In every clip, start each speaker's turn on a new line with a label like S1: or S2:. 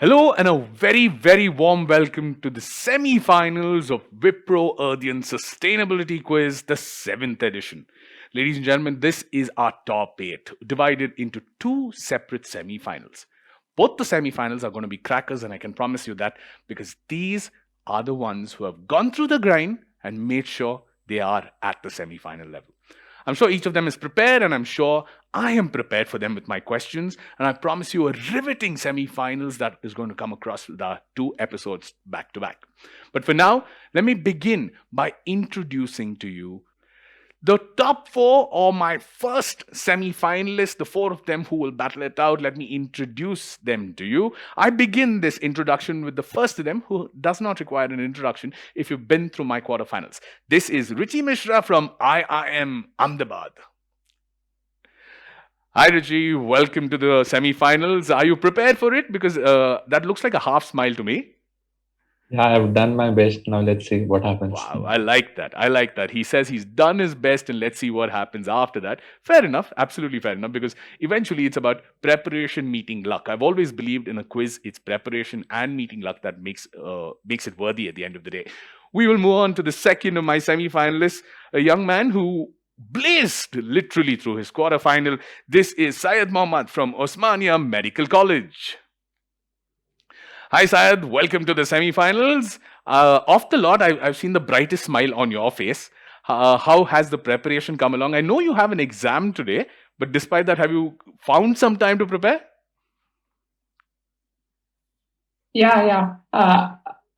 S1: Hello and a very, very warm welcome to the semi-finals of Wipro Earthian Sustainability Quiz, the 7th edition. Ladies and gentlemen, this is our top 8, divided into two separate semi-finals. Both the semi-finals are going to be crackers, and I can promise you that because these are the ones who have gone through the grind and made sure they are at the semi-final level. I'm sure each of them is prepared, and I'm sure I am prepared for them with my questions. And I promise you a riveting semi-finals that is going to come across with our two episodes back to back. But for now, let me begin by introducing to you the top four are my first semi-finalists, the four of them who will battle it out. Let me introduce them to you. I begin this introduction with the first of them, who does not require an introduction if you've been through my quarterfinals. This is Richi Mishra from IIM Ahmedabad. Hi Richi, welcome to the semi-finals. Are you prepared for it? Because that looks like a half smile to me.
S2: Yeah, I've done my best. Now let's see what happens.
S1: Wow, I like that. I like that. He says he's done his best and let's see what happens after that. Fair enough. Absolutely fair enough. Because eventually it's about preparation meeting luck. I've always believed in a quiz, it's preparation and meeting luck that makes it worthy at the end of the day. We will move on to the second of my semi-finalists, a young man who blazed literally through his quarterfinal. This is Syed Mohammad from Osmania Medical College. Hi, Syed. Welcome to the semi-finals. Off the lot, I've seen the brightest smile on your face. How has the preparation come along? I know you have an exam today, but despite that, have you found some time to prepare?
S3: Yeah.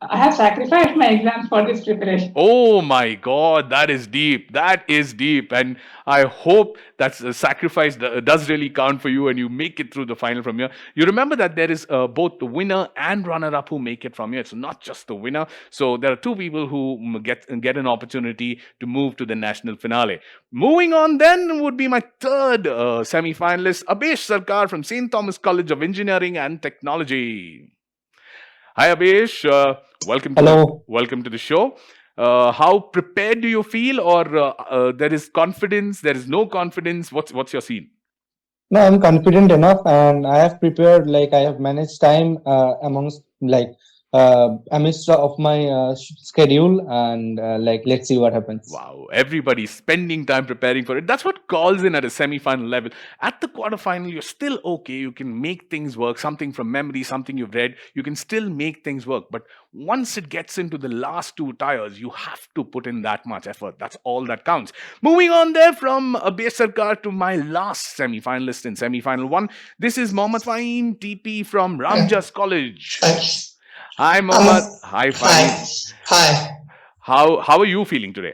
S3: I have sacrificed my exams for this preparation.
S1: Oh my God, that is deep. That is deep. And I hope that sacrifice does really count for you and you make it through the final from here. You remember that there is both the winner and runner-up who make it from here. It's not just the winner. So there are two people who get an opportunity to move to the national finale. Moving on then would be my third semi-finalist, Abesh Sarkar from St. Thomas College of Engineering and Technology. Hi Abesh, welcome to the show. How prepared do you feel, or there is confidence? There is no confidence. What's your scene?
S4: No, I'm confident enough, and I have prepared. Like I have managed time amidst of my schedule, and let's see what happens.
S1: Wow, everybody's spending time preparing for it. That's what calls in at a semi-final level. At the quarterfinal, you're still okay. You can make things work. Something from memory, something you've read, you can still make things work. But once it gets into the last two tires, you have to put in that much effort. That's all that counts. Moving on there from Abesh Sarkar to my last semi-finalist in semi-final one. This is Mohammad Fahim TP from Ramjas College.
S5: Thanks.
S1: Hi, Mohammad. Hi, Fahim.
S5: Hi.
S1: How are you feeling today?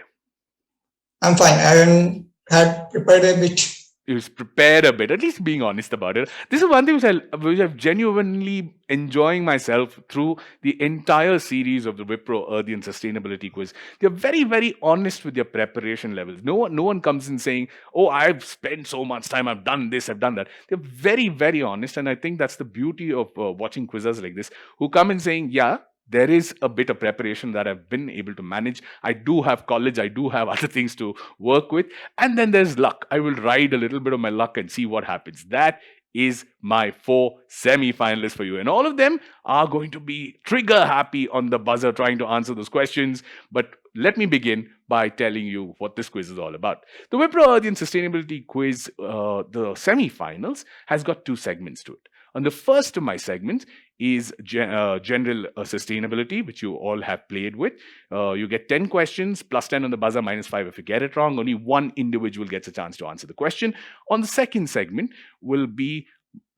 S5: I'm fine. I had prepared a bit.
S1: You prepared a bit, at least being honest about it. This is one thing which I've genuinely enjoying myself through the entire series of the Wipro earthian sustainability quiz. They're very, very honest with their preparation levels. No one comes in saying, "Oh, I've spent so much time. I've done this. I've done that." They're very, very honest, and I think that's the beauty of watching quizzes like this, who come in saying, "Yeah, there is a bit of preparation that I've been able to manage. I do have college, I do have other things to work with. And then there's luck. I will ride a little bit of my luck and see what happens." That is my 4 semi-finalists for you. And all of them are going to be trigger happy on the buzzer trying to answer those questions. But let me begin by telling you what this quiz is all about. The Wipro earthian sustainability quiz, the semi-finals, has got 2 segments to it. And the first of my segments is general sustainability, which you all have played with. You get 10 questions, plus 10 on the buzzer, minus 5 if you get it wrong. Only one individual gets a chance to answer the question. On the second segment will be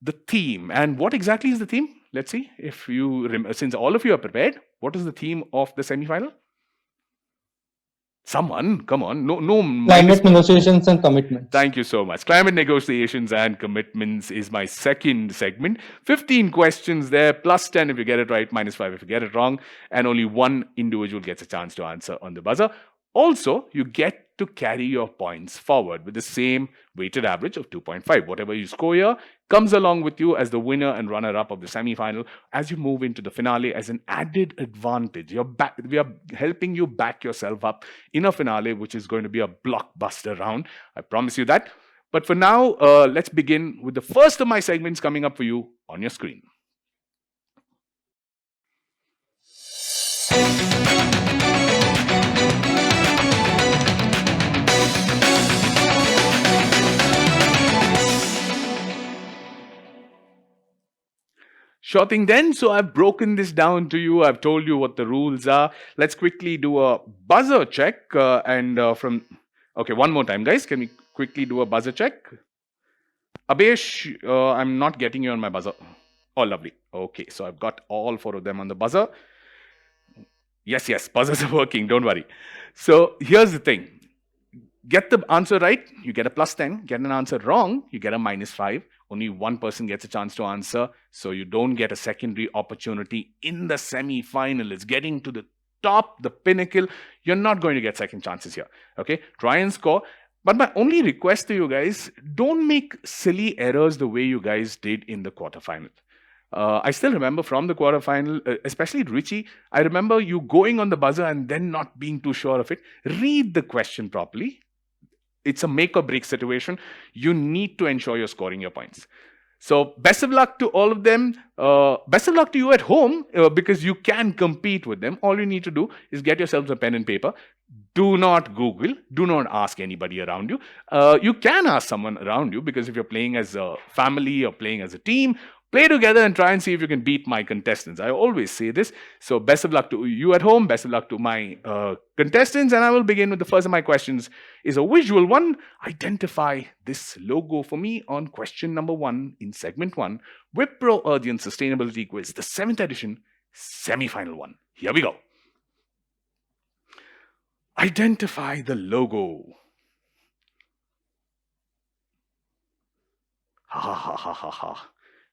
S1: the theme. And what exactly is the theme? Let's see. If you since all of you are prepared, what is the theme of the semi-final? Someone, come on. No.
S4: Climate negotiations and commitments.
S1: Thank you so much. Climate negotiations and commitments is my second segment. 15 questions there, plus 10 if you get it right, minus 5 if you get it wrong. And only one individual gets a chance to answer on the buzzer. Also, you get to carry your points forward with the same weighted average of 2.5. Whatever you score here comes along with you as the winner and runner-up of the semi-final as you move into the finale as an added advantage. We are helping you back yourself up in a finale, which is going to be a blockbuster round. I promise you that. But for now, let's begin with the first of my segments coming up for you on your screen. Sure thing then. So I've broken this down to you. I've told you what the rules are. Let's quickly do a buzzer check. Okay, one more time, guys. Can we quickly do a buzzer check? Abesh, I'm not getting you on my buzzer. Oh, lovely. Okay, so I've got all 4 of them on the buzzer. Yes, buzzers are working. Don't worry. So here's the thing. Get the answer right, you get a +10. Get an answer wrong, you get a -5. Only one person gets a chance to answer, so you don't get a secondary opportunity in the semi-final. It's getting to the top, the pinnacle. You're not going to get second chances here. Okay, try and score. But my only request to you guys, don't make silly errors the way you guys did in the quarterfinal. I still remember from the quarterfinal, especially Richie, I remember you going on the buzzer and then not being too sure of it. Read the question properly. It's a make or break situation. You need to ensure you're scoring your points. So best of luck to all of them. Best of luck to you at home because you can compete with them. All you need to do is get yourselves a pen and paper. Do not Google. Do not ask anybody around you. You can ask someone around you because if you're playing as a family or playing as a team, play together and try and see if you can beat my contestants. I always say this. So best of luck to you at home. Best of luck to my contestants. And I will begin with the first of my questions. Is a visual one. Identify this logo for me on question number 1 in segment 1. Wipro Earthian Sustainability Quiz, the 7th edition, semi-final one. Here we go. Identify the logo. Ha ha ha ha ha.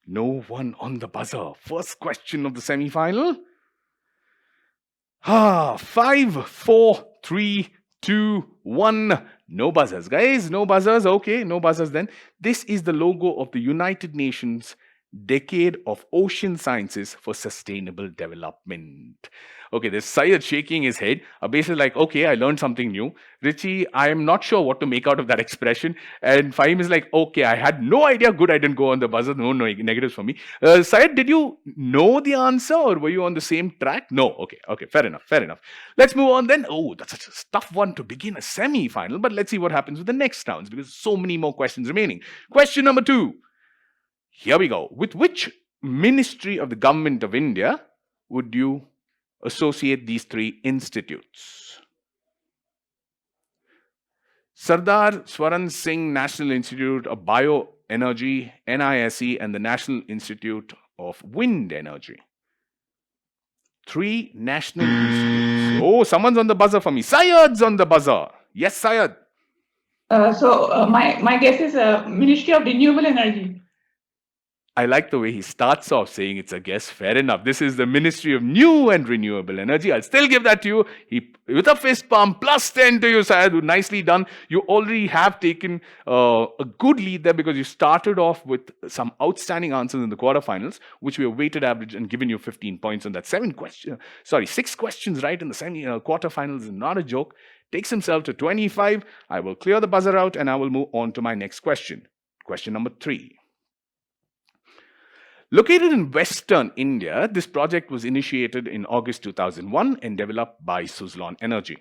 S1: No one on the buzzer. First question of the semi-final. 5, 4, 3, 2, 1. No buzzers, guys. No buzzers. Okay, no buzzers then. This is the logo of the United Nations Decade of Ocean Sciences for Sustainable Development. Okay, there's Syed shaking his head. Abesh is like, okay, I learned something new. Richie, I am not sure what to make out of that expression. And Fahim is like, okay, I had no idea. Good, I didn't go on the buzzer. No negatives for me. Syed, did you know the answer or were you on the same track? No. Okay, fair enough. Let's move on then. Oh, that's such a tough one to begin a semi-final. But let's see what happens with the next rounds because so many more questions remaining. Question number 2. Here we go. With which ministry of the government of India would you associate these 3 institutes? Sardar Swaran Singh National Institute of Bioenergy, NISE, and the National Institute of Wind Energy. 3 national institutes. Oh, someone's on the buzzer for me. Syed's on the buzzer. Yes, Syed.
S3: My guess is Ministry of Renewable Energy.
S1: I like the way he starts off saying it's a guess. Fair enough. This is the Ministry of New and Renewable Energy. I'll still give that to you. With a fist pump, +10 to you, Syed. Nicely done. You already have taken a good lead there because you started off with some outstanding answers in the quarterfinals, which we have weighted average and given you 15 points on that. 6 questions right in the quarterfinals is not a joke. Takes himself to 25. I will clear the buzzer out and I will move on to my next question. Question number 3. Located in Western India, this project was initiated in August 2001 and developed by Suzlon Energy.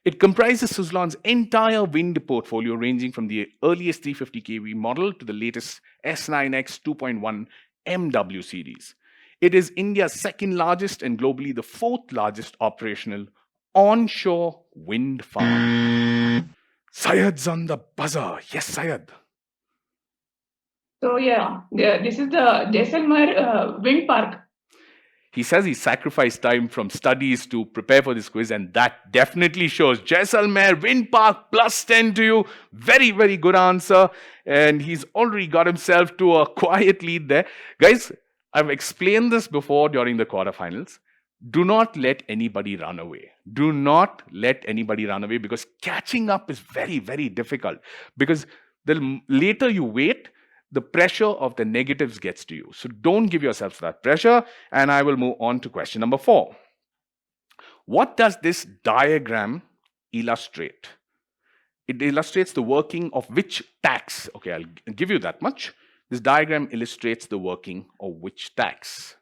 S1: It comprises Suzlon's entire wind portfolio ranging from the earliest 350 kV model to the latest S9X 2.1 MW series. It is India's 2nd largest and globally the 4th largest operational onshore wind farm. Syed's on the buzzer. Yes, Syed.
S3: So this is the Jaisalmer Wind Park.
S1: He says he sacrificed time from studies to prepare for this quiz, and that definitely shows. Jaisalmer Wind Park, +10 to you. Very, very good answer. And he's already got himself to a quiet lead there. Guys, I've explained this before during the quarterfinals. Do not let anybody run away. Do not let anybody run away because catching up is very, very difficult. Because the later you wait, the pressure of the negatives gets to you. So don't give yourself that pressure. And I will move on to question number 4. What does this diagram illustrate? It illustrates the working of which tax? Okay, I'll give you that much. This diagram illustrates the working of which tax?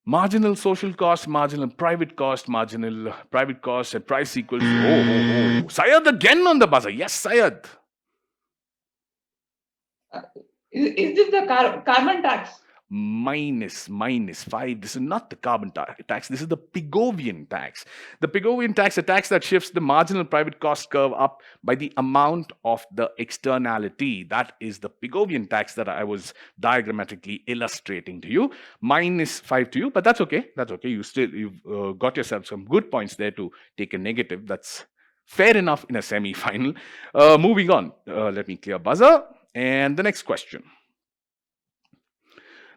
S1: Marginal social cost, marginal private cost, marginal private cost, and price equals. Oh. Syed again on the buzzer. Yes, Syed.
S3: Is this the carbon tax?
S1: minus 5. This is not the carbon tax. This is the Pigovian tax. The Pigovian tax, a tax that shifts the marginal private cost curve up by the amount of the externality. That is the Pigovian tax that I was diagrammatically illustrating to you. minus 5 to you, but that's okay. That's okay. You've got yourself some good points there to take a negative. That's fair enough in a semi-final. Moving on. Let me clear buzzer. And the next question.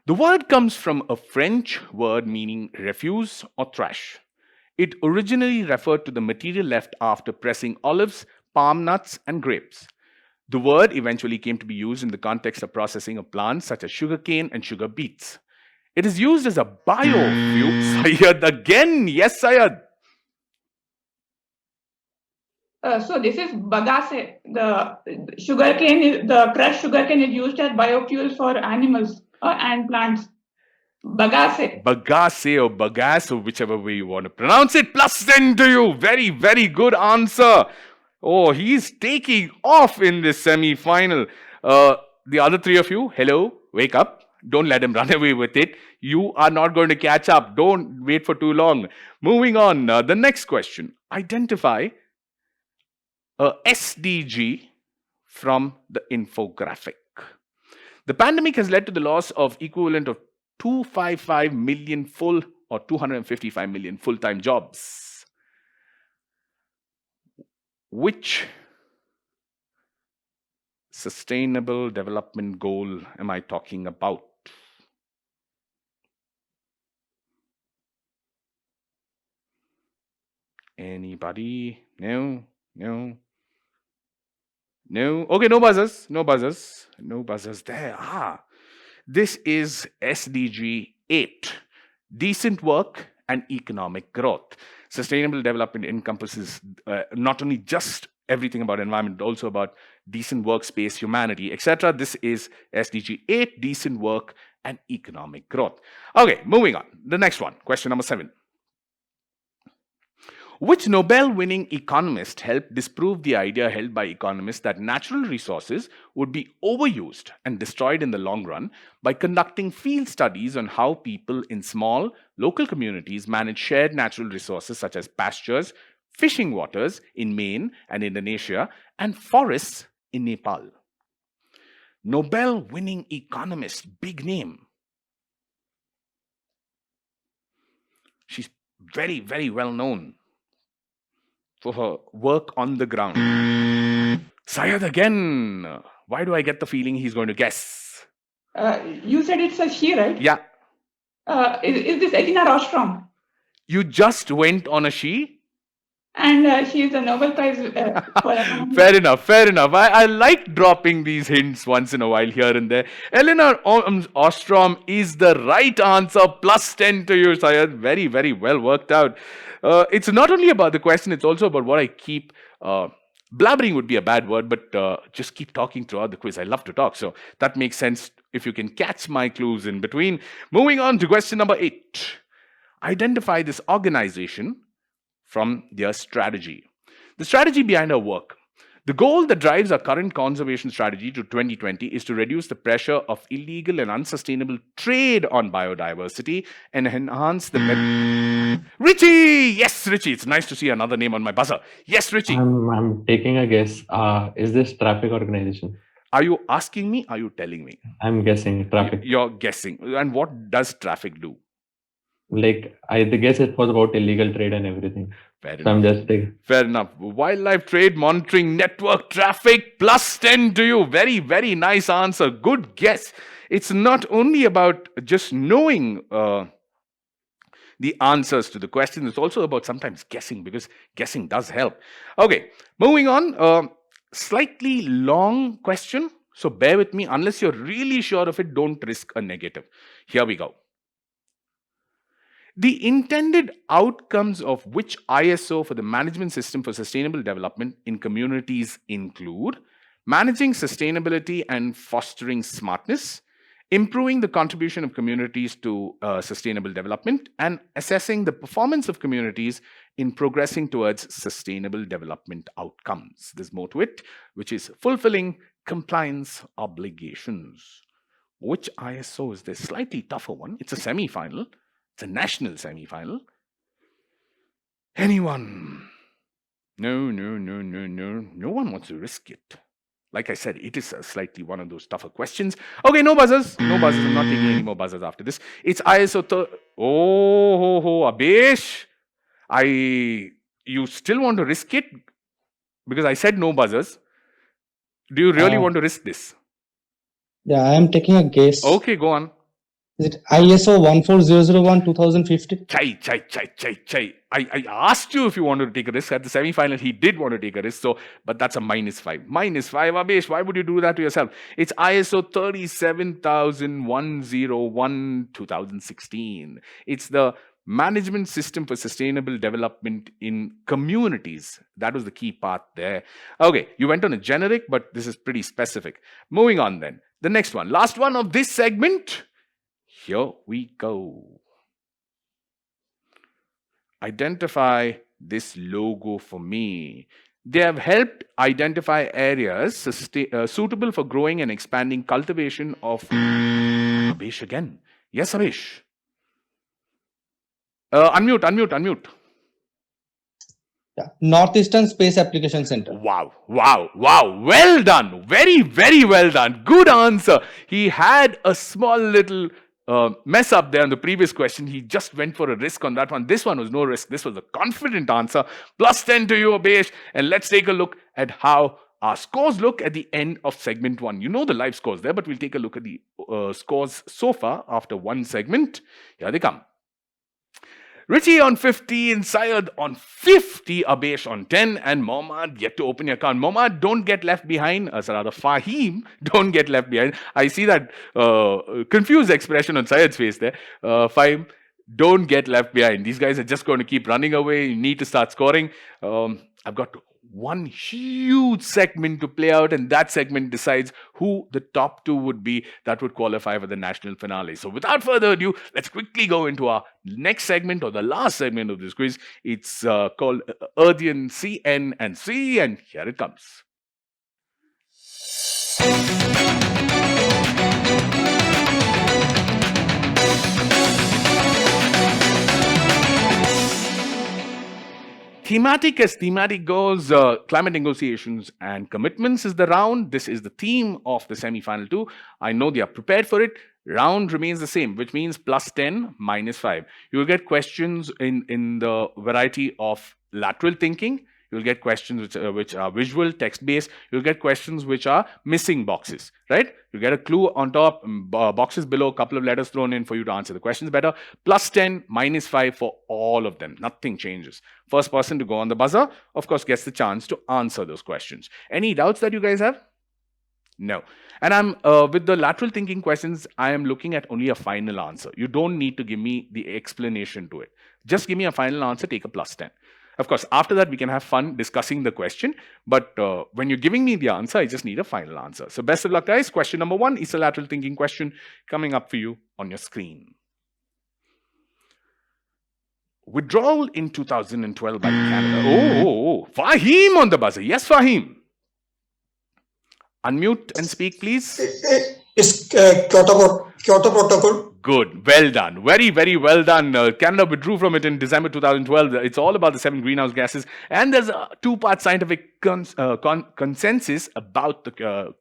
S1: The word comes from a French word meaning refuse or trash. It originally referred to the material left after pressing olives, palm nuts, and grapes. The word eventually came to be used in the context of processing of plants such as sugarcane and sugar beets. It is used as a biofuel. Syed again. Yes, Syed.
S3: So this is bagasse. The sugarcane, the crushed sugarcane is used as biofuel for animals and plants. Bagasse.
S1: Bagasse or bagasse, or whichever way you want to pronounce it. Plus 10 to you. Very, very good answer. Oh, he's taking off in this semi-final. The other three of you, hello, wake up. Don't let him run away with it. You are not going to catch up. Don't wait for too long. Moving on. The next question. Identify a SDG from the infographic. The pandemic has led to the loss of equivalent of 255 million full or 255 million full-time jobs. Which sustainable development goal am I talking about? Anybody? No? No? No? Okay, no buzzers. No buzzers. No buzzers there. This is SDG 8. Decent work and economic growth. Sustainable development encompasses not only just everything about environment, but also about decent workspace, humanity, etc. This is SDG 8, decent work and economic growth. Okay, moving on. The next one, question number 7. Which Nobel-winning economist helped disprove the idea held by economists that natural resources would be overused and destroyed in the long run by conducting field studies on how people in small, local communities manage shared natural resources such as pastures, fishing waters in Maine and Indonesia, and forests in Nepal? Nobel-winning economist, big name. She's very, very well known for her work on the ground. Syed again. Why do I get the feeling he's going to guess?
S3: You said it's a she, right?
S1: Yeah.
S3: Is this Elinor Ostrom?
S1: You just went on a she?
S3: And she is a Nobel Prize for economics.
S1: Fair enough, fair enough. I like dropping these hints once in a while here and there. Elinor Ostrom is the right answer. Plus 10 to you, Syed. Very, very well worked out. It's not only about the question, it's also about what I keep... blabbering would be a bad word, but just keep talking throughout the quiz. I love to talk, so that makes sense if you can catch my clues in between. Moving on to question number 8. Identify this organization from their strategy. The strategy behind our work. The goal that drives our current conservation strategy to 2020 is to reduce the pressure of illegal and unsustainable trade on biodiversity and enhance the... Richie! Yes, Richie. It's nice to see another name on my buzzer. Yes, Richie.
S2: I'm taking a guess. Is this traffic organization?
S1: Are you asking me? Are you telling me?
S2: I'm guessing traffic.
S1: You're guessing. And what does traffic do?
S2: Like, I guess it was about illegal trade and everything.
S1: Fair
S2: So I'm
S1: enough.
S2: just taking.
S1: Fair enough. Wildlife Trade Monitoring Network traffic. Plus 10 to you. Very, very nice answer. Good guess. It's not only about just knowing the answers to the question. It's also about sometimes guessing, because guessing does help. Okay, moving on. Slightly long question. So bear with me. Unless you're really sure of it, don't risk a negative. Here we go. The intended outcomes of which ISO for the management system for sustainable development in communities include managing sustainability and fostering smartness, improving the contribution of communities to sustainable development, and assessing the performance of communities in progressing towards sustainable development outcomes. There's more to it, which is fulfilling compliance obligations. Which ISO is this? Slightly tougher one. It's a semi-final. It's a national semi-final. Anyone? No. No one wants to risk it. Like I said, it is slightly one of those tougher questions. Okay, no buzzers. No buzzers. I'm not taking any more buzzers after this. It's ISO. Abesh. You still want to risk it? Because I said no buzzers. Do you really want to risk this?
S4: Yeah, I am taking a guess.
S1: Okay, go on.
S4: Is it ISO 14001 2015?
S1: Chai. I asked you if you wanted to take a risk. At the semi-final, he did want to take a risk. So, but that's a -5. -5, Abesh. Why would you do that to yourself? It's ISO 37101 2016. It's the Management System for Sustainable Development in Communities. That was the key part there. Okay, you went on a generic, but this is pretty specific. Moving on then. The next one. Last one of this segment. Here we go. Identify this logo for me. They have helped identify areas suitable for growing and expanding cultivation of... Abesh again. Yes, Abesh. Unmute.
S4: Yeah. Northeastern Space Application Center.
S1: Wow. Well done. Very, very well done. Good answer. He had a small little mess up there on the previous question. He just went for a risk on that one. This one was no risk. This was a confident answer. +10 to you, Abesh. And let's take a look at how our scores look at the end of segment 1. You know the live scores there, but we'll take a look at the scores so far after one segment. Here they come. Richie on 15, Syed on 50, Abesh on 10, and Mohammad yet to open your account. Mohammad, don't get left behind. Fahim, don't get left behind. I see that confused expression on Syed's face there. Fahim, don't get left behind. These guys are just going to keep running away. You need to start scoring. I've got one huge segment to play out, and that segment decides who the top 2 would be that would qualify for the national finale. So without further ado, let's quickly go into our next segment, or the last segment of this quiz. It's called Earthian CN and C, and here it comes. Thematic as thematic goes, climate negotiations and commitments is the round. This is the theme of the semi-final 2. I know they are prepared for it. Round remains the same, which means +10, -5. You will get questions in the variety of lateral thinking. You'll get questions which are visual, text-based. You'll get questions which are missing boxes, right? You get a clue on top, boxes below, a couple of letters thrown in for you to answer the questions better. +10, -5 for all of them. Nothing changes. First person to go on the buzzer, of course, gets the chance to answer those questions. Any doubts that you guys have? No. And I'm with the lateral thinking questions, I am looking at only a final answer. You don't need to give me the explanation to it. Just give me a final answer, take a +10. Of course, after that, we can have fun discussing the question. But when you're giving me the answer, I just need a final answer. So best of luck, guys. Question number 1 is a lateral thinking question coming up for you on your screen. Withdrawal in 2012 by Canada. Oh, Fahim on the buzzer. Yes, Fahim. Unmute and speak, please.
S5: It's Kyoto Protocol.
S1: Good. Well done. Very, very well done. Canada withdrew from it in December 2012. It's all about the 7 greenhouse gases. And there's a 2-part scientific consensus about the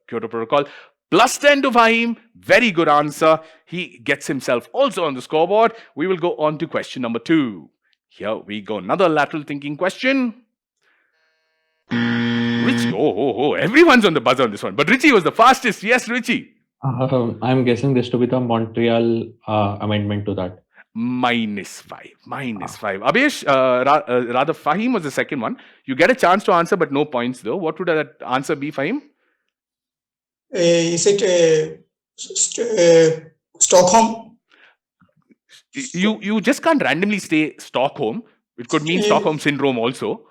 S1: Kyoto Protocol. +10 to Fahim. Very good answer. He gets himself also on the scoreboard. We will go on to question number 2. Here we go. Another lateral thinking question. Richie. Everyone's on the buzzer on this one. But Richie was the fastest. Yes, Richie.
S2: I'm guessing this to be the Montreal amendment to that.
S1: -5. Abesh, rather Fahim was the second one. You get a chance to answer, but no points though. What would that answer be, Fahim?
S5: Is it Stockholm?
S1: You just can't randomly say Stockholm. It could mean Stockholm Syndrome also.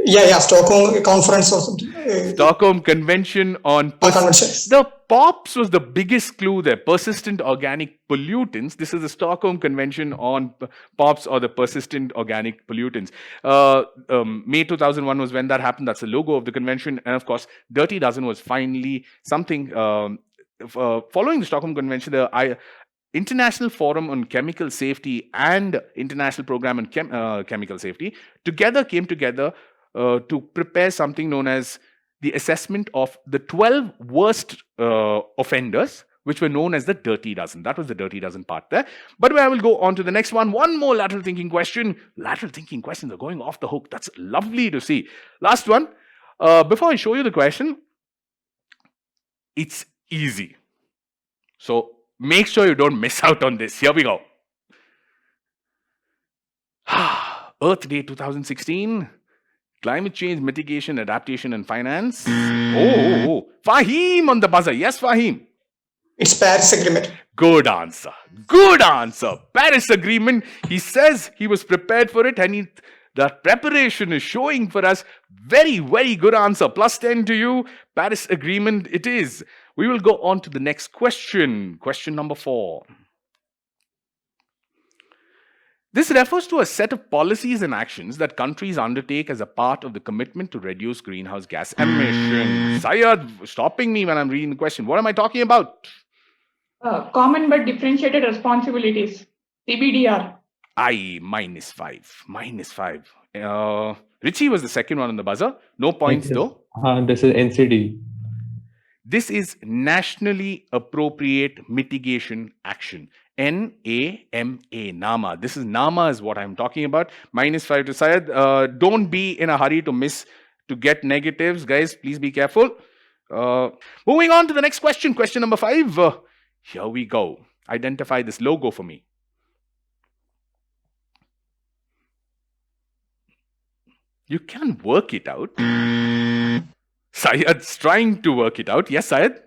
S5: Yeah, Stockholm Conference or something.
S1: Stockholm Convention on... The POPs was the biggest clue there. Persistent Organic Pollutants. This is the Stockholm Convention on POPs, or the Persistent Organic Pollutants. May 2001 was when that happened. That's the logo of the convention. And of course, Dirty Dozen was finally something following the Stockholm Convention, the International Forum on Chemical Safety and International Program on Chemical Safety came together to prepare something known as the assessment of the 12 worst offenders, which were known as the Dirty Dozen. That was the Dirty Dozen part there. But I will go on to the next one. One more lateral thinking question. Lateral thinking questions are going off the hook. That's lovely to see. Last one. Before I show you the question, it's easy. So make sure you don't miss out on this. Here we go. Earth Day 2016. Climate change, mitigation, adaptation, and finance. Oh, Fahim on the buzzer. Yes, Fahim.
S5: It's Paris Agreement.
S1: Good answer. Good answer. Paris Agreement. He says he was prepared for it, and that preparation is showing for us. Very, very good answer. Plus 10 to you. Paris Agreement it is. We will go on to the next question. Question number 4. This refers to a set of policies and actions that countries undertake as a part of the commitment to reduce greenhouse gas emissions. Syed, stopping me when I'm reading the question. What am I talking about?
S3: Common but differentiated responsibilities, CBDR.
S1: -5. -5. Richie was the second one on the buzzer. No points though.
S2: This is NCD.
S1: This is Nationally Appropriate Mitigation Action. NAMA. NAMA. This is NAMA is what I'm talking about. -5 to Syed. Don't be in a hurry to get negatives. Guys, please be careful. Moving on to the next question. Question number 5. Here we go. Identify this logo for me. You can work it out. Syed's trying to work it out. Yes, Syed?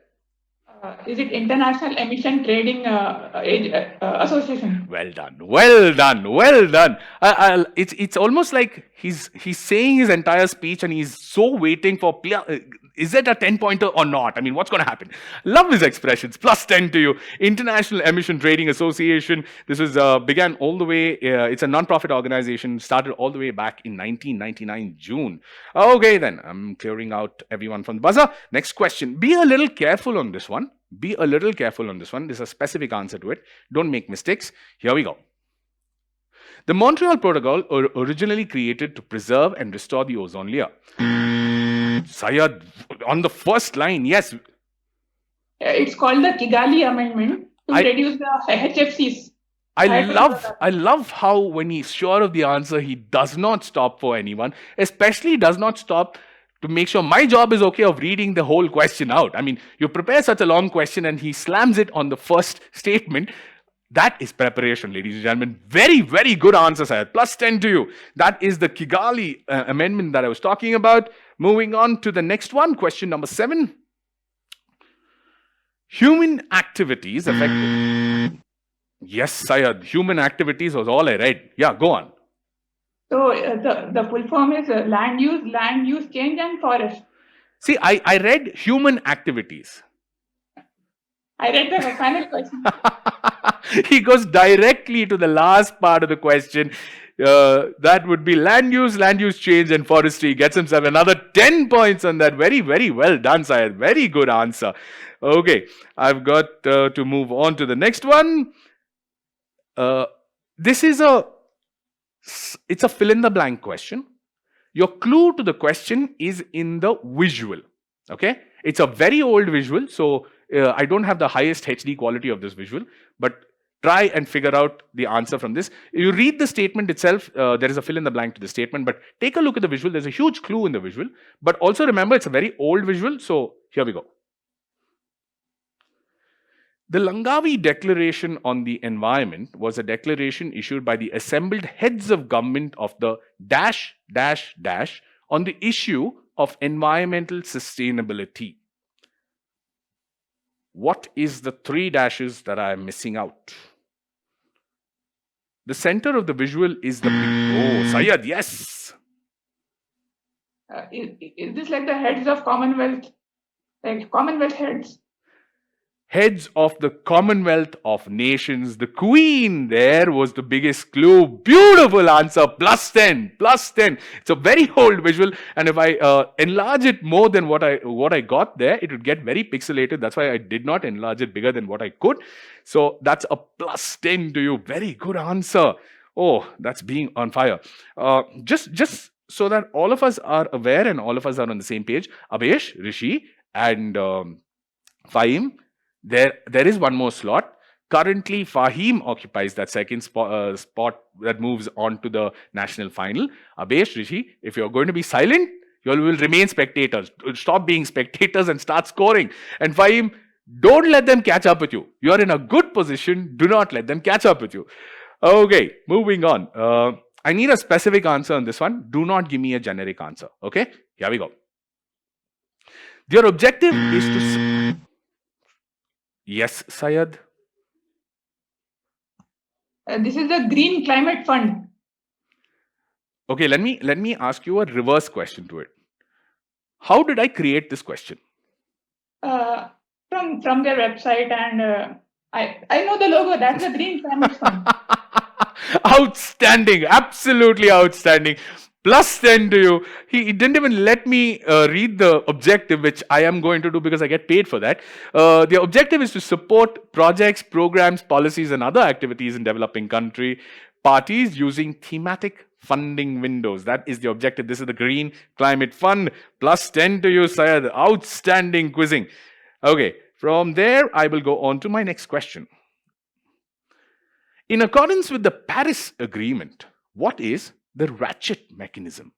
S3: Is it International Emission Trading Association?
S1: Well done. Well done. Well done. It's almost like he's saying his entire speech and he's so waiting for, is it a 10-pointer or not? I mean, what's going to happen? Love his expressions. Plus 10 to you. International Emission Trading Association. This is began all the way, it's a non-profit organization, started all the way back in 1999, June. Okay, then. I'm clearing out everyone from the buzzer. Next question. Be a little careful on this one. Be a little careful on this one. There's a specific answer to it. Don't make mistakes. Here we go. The Montreal Protocol originally created to preserve and restore the ozone layer. Syed, on the first line, yes.
S3: It's called the Kigali Amendment to reduce the HFCs.
S1: I love how when he's sure of the answer, he does not stop for anyone, especially does not stop to make sure my job is okay of reading the whole question out. I mean, you prepare such a long question and he slams it on the first statement. That is preparation, ladies and gentlemen. Very, very good answer, Syed. Plus 10 to you. That is the Kigali amendment that I was talking about. Moving on to the next one. Question number 7. Human activities affect... Yes, Syed. Human activities was all I read. Yeah, go on.
S3: So the full form is land use change and forest.
S1: See, I read human activities.
S3: I read the final question.
S1: He goes directly to the last part of the question. That would be land use change and forestry. Gets himself another 10 points on that. Very, very well done, Syed. Very good answer. Okay, I've got to move on to the next one. This is it's a fill in the blank question. Your clue to the question is in the visual. Okay, it's a very old visual, so I don't have the highest HD quality of this visual, but try and figure out the answer from this. You read the statement itself, there is a fill in the blank to the statement, but take a look at the visual. There's a huge clue in the visual, but also remember it's a very old visual, so here we go. The Langkawi Declaration on the Environment was a declaration issued by the assembled heads of government of the ... on the issue of environmental sustainability. What is the 3 dashes that I am missing out? The center of the visual is the big... Oh, Syed, yes.
S3: Is this like the heads of Commonwealth? Like Commonwealth heads?
S1: Heads of the Commonwealth of Nations. The Queen there was the biggest clue. Beautiful answer. Plus 10. Plus 10. It's a very old visual. And if I enlarge it more than what I got there, it would get very pixelated. That's why I did not enlarge it bigger than what I could. So that's a plus 10 to you. Very good answer. Oh, that's being on fire. Just so that all of us are aware and all of us are on the same page, Abhesh, Rishi, and Fahim, there is one more slot. Currently, Fahim occupies that second spot that moves on to the national final. Abhesh, Rishi, if you're going to be silent, you all will remain spectators. Stop being spectators and start scoring. And Fahim, don't let them catch up with you. You're in a good position. Do not let them catch up with you. Okay, moving on. I need a specific answer on this one. Do not give me a generic answer. Okay, here we go. Your objective is to... Yes, Syed.
S3: This is the Green Climate Fund.
S1: Okay, let me ask you a reverse question to it. How did I create this question?
S3: From their website, and I know the logo. That's the Green Climate Fund.
S1: Outstanding, absolutely outstanding. Plus 10 to you. He didn't even let me read the objective, which I am going to do because I get paid for that. The objective is to support projects, programs, policies, and other activities in developing country parties using thematic funding windows. That is the objective. This is the Green Climate Fund. Plus 10 to you, Syed. Outstanding quizzing. Okay, from there, I will go on to my next question. In accordance with the Paris Agreement, what is the ratchet mechanism?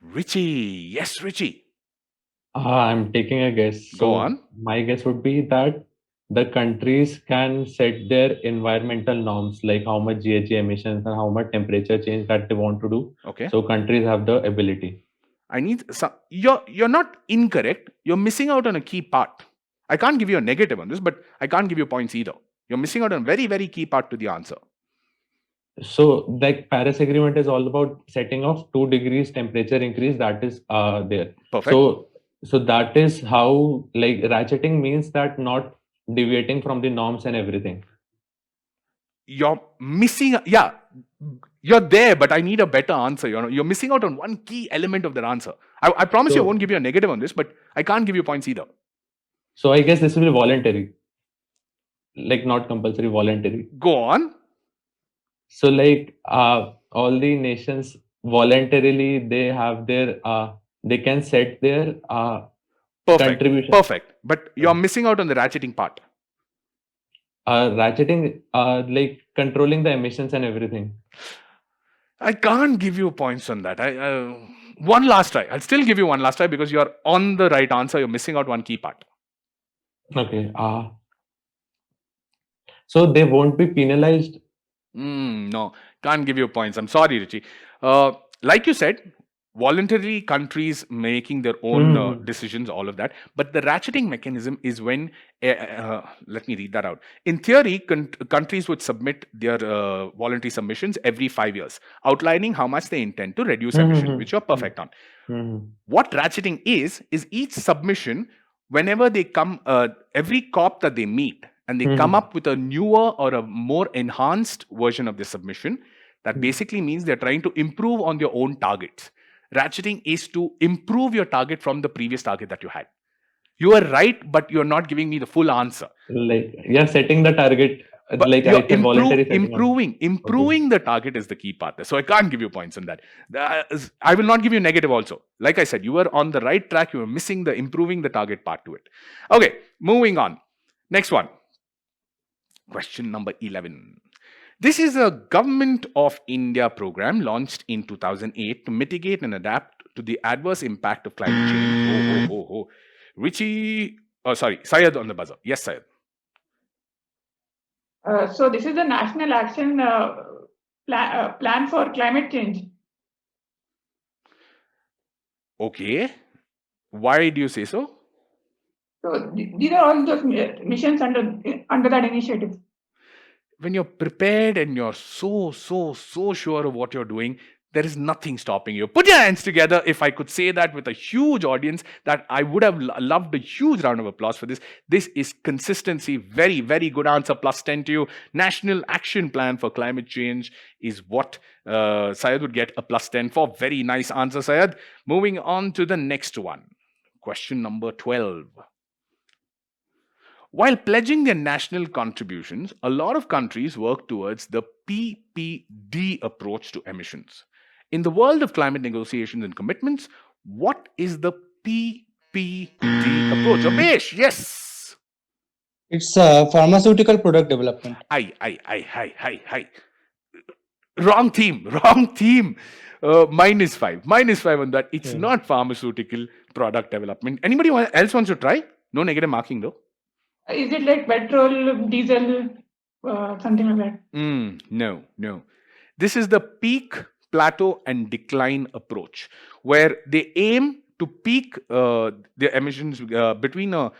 S1: Richie. Yes, Richie.
S2: I'm taking a guess.
S1: Go on.
S2: My guess would be that the countries can set their environmental norms, like how much GHG emissions and how much temperature change that they want to do.
S1: Okay.
S2: So countries have the ability.
S1: I need some. You're not incorrect. You're missing out on a key part. I can't give you a negative on this, but I can't give you points either. You're missing out on a very, very key part to the answer.
S2: So, like Paris Agreement is all about setting of 2 degrees temperature increase. That is there.
S1: Perfect.
S2: So that is how, like, ratcheting means that not deviating from the norms and everything.
S1: You're missing. Yeah, you're there, but I need a better answer. You're missing out on one key element of that answer. I promise you I won't give you a negative on this, but I can't give you points either.
S2: So I guess this will be voluntary, like not compulsory, voluntary.
S1: Go on.
S2: So like all the nations voluntarily, they have their they can set their contribution.
S1: Perfect. But you're missing out on the ratcheting part.
S2: Ratcheting, like controlling the emissions and everything.
S1: I can't give you points on that. One last try. I'll still give you one last try because you're on the right answer. You're missing out one key part.
S2: Okay. So they won't be penalized.
S1: No, can't give you points. I'm sorry, Richie. Like you said, voluntarily countries making their own decisions, all of that. But the ratcheting mechanism is when, let me read that out. In theory, countries would submit their voluntary submissions every 5 years, outlining how much they intend to reduce emissions, which you're perfect on. What ratcheting is each submission, whenever they come, every COP that they meet, and they come up with a newer or a more enhanced version of the submission, that basically means they're trying to improve on their own targets. Ratcheting is to improve your target from the previous target that you had. You are right, but you're not giving me the full answer.
S2: Like you're setting the target.
S1: But
S2: like
S1: you're improving the target is the key part there. So I can't give you points on that. I will not give you negative also. Like I said, you were on the right track. You were missing the improving the target part to it. Okay, moving on. Next one. Question number 11. This is a Government of India program launched in 2008 to mitigate and adapt to the adverse impact of climate change. Richie, Syed on the buzzer. Yes, Syed.
S3: So this is the National Action Plan for Climate Change.
S1: Okay. Why do you say so?
S3: So these are all those missions under that initiative.
S1: When you're prepared and you're so sure of what you're doing, There is nothing stopping you. Put your hands together. If I could say that with a huge audience, that I would have loved a huge round of applause for this. This is consistency. Very, very good answer. Plus 10 to you. National Action Plan for Climate Change is what Syed would get a plus 10 for. Very nice answer, Syed. Moving on to the next one. Question number 12. While pledging their national contributions, a lot of countries work towards the PPT approach to emissions. In the world of climate negotiations and commitments, what is the PPT approach? Abesh, yes.
S4: It's pharmaceutical product development.
S1: Hi. Wrong team. -5 on that. It's not pharmaceutical product development. Anybody else wants to try? No negative marking though.
S3: Is it like petrol, diesel, something like that?
S1: No. This is the peak, plateau, and decline approach, where they aim to peak their emissions between a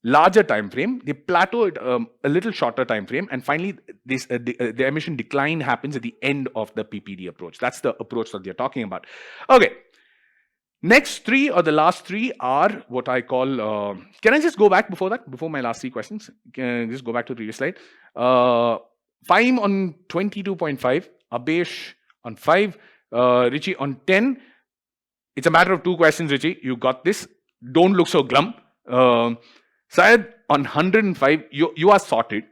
S1: larger time frame. They plateau it a little shorter time frame, and finally, this the emission decline happens at the end of the PPT approach. That's the approach that they're talking about. Okay. Next three or the last three are what I call. Can I just go back before that? Before my last three questions, can I just go back to the previous slide? Faim on 22.5, Abesh on 5, Richie on 10. It's a matter of 2 questions, Richie. You got this. Don't look so glum. Syed on 105, you are sorted.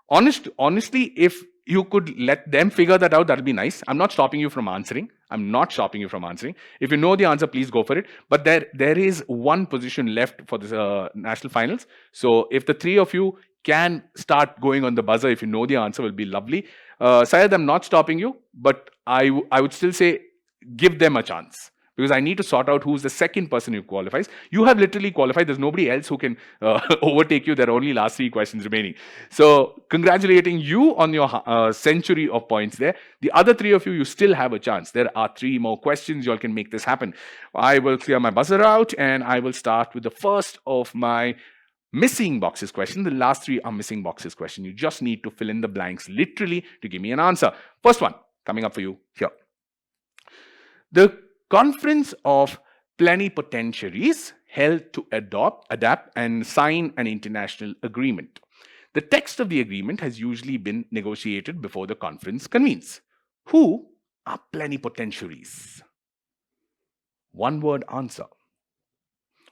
S1: Honestly, if you could let them figure that out, that'll be nice. I'm not stopping you from answering. If you know the answer, please go for it. But there is one position left for this national finals. So if the three of you can start going on the buzzer, if you know the answer, will be lovely. Syed, I'm not stopping you, but I would still say give them a chance, because I need to sort out who's the second person who qualifies. You have literally qualified. There's nobody else who can overtake you. There are only last 3 questions remaining. So congratulating you on your century of points there. The other 3 of you, you still have a chance. There are 3 more questions. You all can make this happen. I will clear my buzzer out, and I will start with the first of my missing boxes question. The last 3 are missing boxes question. You just need to fill in the blanks literally to give me an answer. First one coming up for you here. The Conference of Plenipotentiaries held to adapt and sign an international agreement. The text of the agreement has usually been negotiated before the conference convenes. Who are plenipotentiaries? One word answer.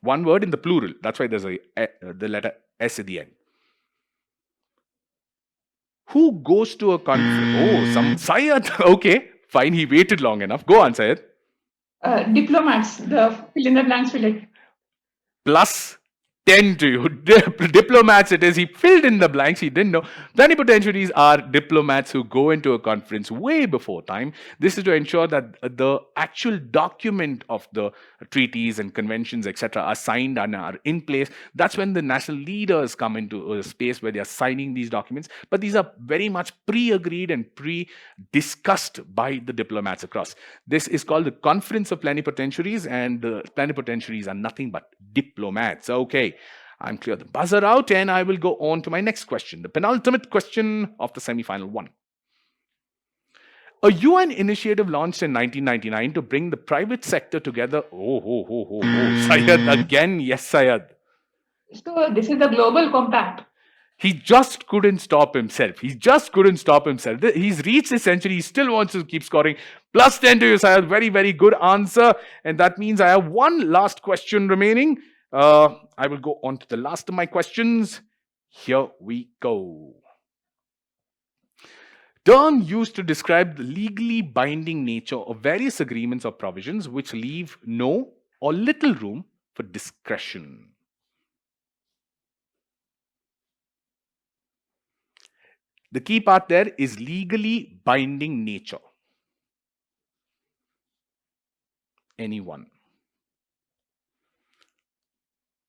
S1: One word in the plural. That's why there's the letter S at the end. Who goes to a conference? Oh, Syed. Okay, fine. He waited long enough. Go on, Syed.
S3: Diplomats, the fill in the blanks fill it.
S1: Plus 10 to you. Diplomats it is. He filled in the blanks. He didn't know. Plenipotentiaries are diplomats who go into a conference way before time. This is to ensure that the actual document of the treaties and conventions, etc., are signed and are in place. That's when the national leaders come into a space where they are signing these documents. But these are very much pre-agreed and pre-discussed by the diplomats across. This is called the Conference of Plenipotentiaries, and the plenipotentiaries are nothing but diplomats. Okay. I'm clear the buzzer out, and I will go on to my next question, the penultimate question of the semi-final one. A UN initiative launched in 1999 to bring the private sector together. Syed again. Yes, Syed.
S3: So this is the Global Compact.
S1: He just couldn't stop himself. He's reached his century. He still wants to keep scoring. Plus 10 to you, Syed. Very, very good answer. And that means I have one last question remaining. I will go on to the last of my questions. Here we go. Term used to describe the legally binding nature of various agreements or provisions which leave no or little room for discretion. The key part there is legally binding nature. Anyone?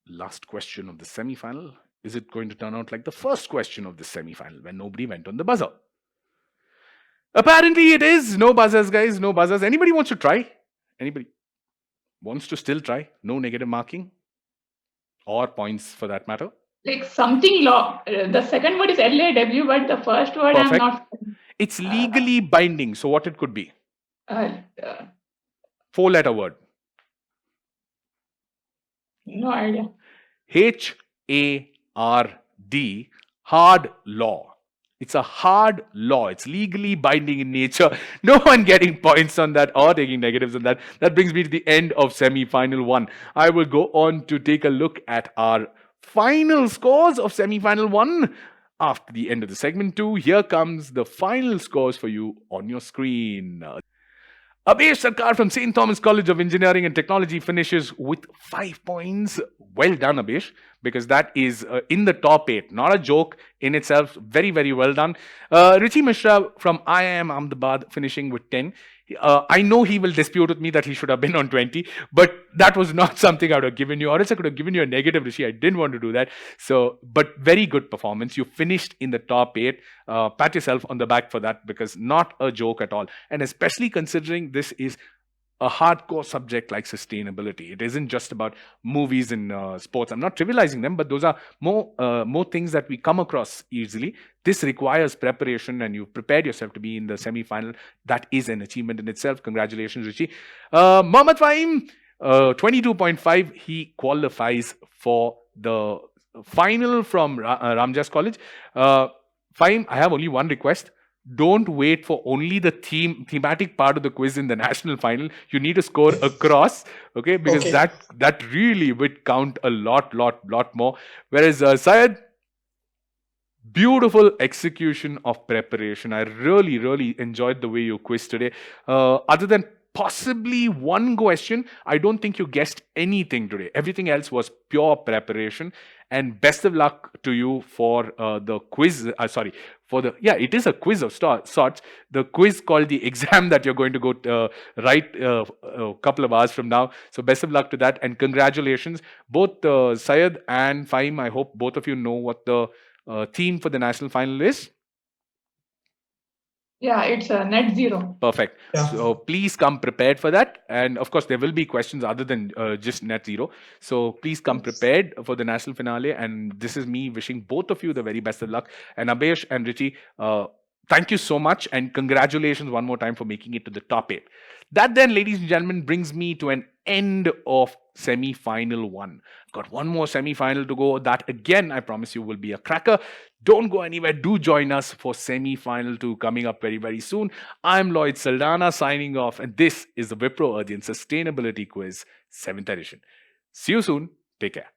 S1: Last question of the semi-final. Is it going to turn out like the first question of the semi-final when nobody went on the buzzer? Apparently it is. No buzzers, guys. No buzzers. Anybody wants to try? Anybody wants to still try? No negative marking? Or points for that matter?
S3: Like something law. The second word is LAW, but the first word
S1: Perfect.
S3: I'm not.
S1: It's legally binding. So what it could be?
S3: Uh, uh,
S1: 4-letter word.
S3: no idea.
S1: HARD, hard law. It's a hard law. It's legally binding in nature. No one getting points on that or taking negatives on that. That brings me to the end of semi-final 1. I will go on to take a look at our final scores of semi-final 1 after the end of the segment 2. Here comes the final scores for you on your screen. Abhesh Sarkar from St. Thomas College of Engineering and Technology finishes with 5 points. Well done, Abhesh, because that is in the top 8. Not a joke in itself. Very, very well done. Rishi Mishra from IIM Ahmedabad finishing with 10. I know he will dispute with me that he should have been on 20, but that was not something I would have given you, or else I could have given you a negative, Rishi. I didn't want to do that. So, but very good performance. You finished in the top 8. Pat yourself on the back for that, because not a joke at all. And especially considering this is a hardcore subject like sustainability. It isn't just about movies and sports. I'm not trivializing them, but those are more things that we come across easily. This requires preparation, and you've prepared yourself to be in the semi-final. That is an achievement in itself. Congratulations, Rishi. Mohammad Fahim, 22.5. He qualifies for the final from Ramjas College. Fahim, I have only one request. Don't wait for only the thematic part of the quiz in the national final. You need to score across, okay? Because
S5: Okay.
S1: that really would count a lot more. Whereas Syed, beautiful execution of preparation. I really enjoyed the way you quizzed today. Other than possibly one question, I don't think you guessed anything today. Everything else was pure preparation. And best of luck to you for the quiz. It is a quiz of sorts. The quiz called the exam that you're going to go write a couple of hours from now. So best of luck to that, and congratulations, both Syed and Fahim. I hope both of you know what the theme for the national final is.
S3: Yeah, it's net zero.
S1: Perfect.
S5: Yeah.
S1: So please come prepared for that. And of course, there will be questions other than just net zero. So please come prepared for the national finale. And this is me wishing both of you the very best of luck. And Abhesh and Richi, thank you so much. And congratulations one more time for making it to the top 8. That then, ladies and gentlemen, brings me to an end of semi-final 1. Got one more semi-final to go. That again, I promise you, will be a cracker. Don't go anywhere. Do join us for semi-final 2 coming up very, very soon. I'm Lloyd Saldana signing off, and this is the Wipro earthian Sustainability Quiz 7th edition. See you soon. Take care.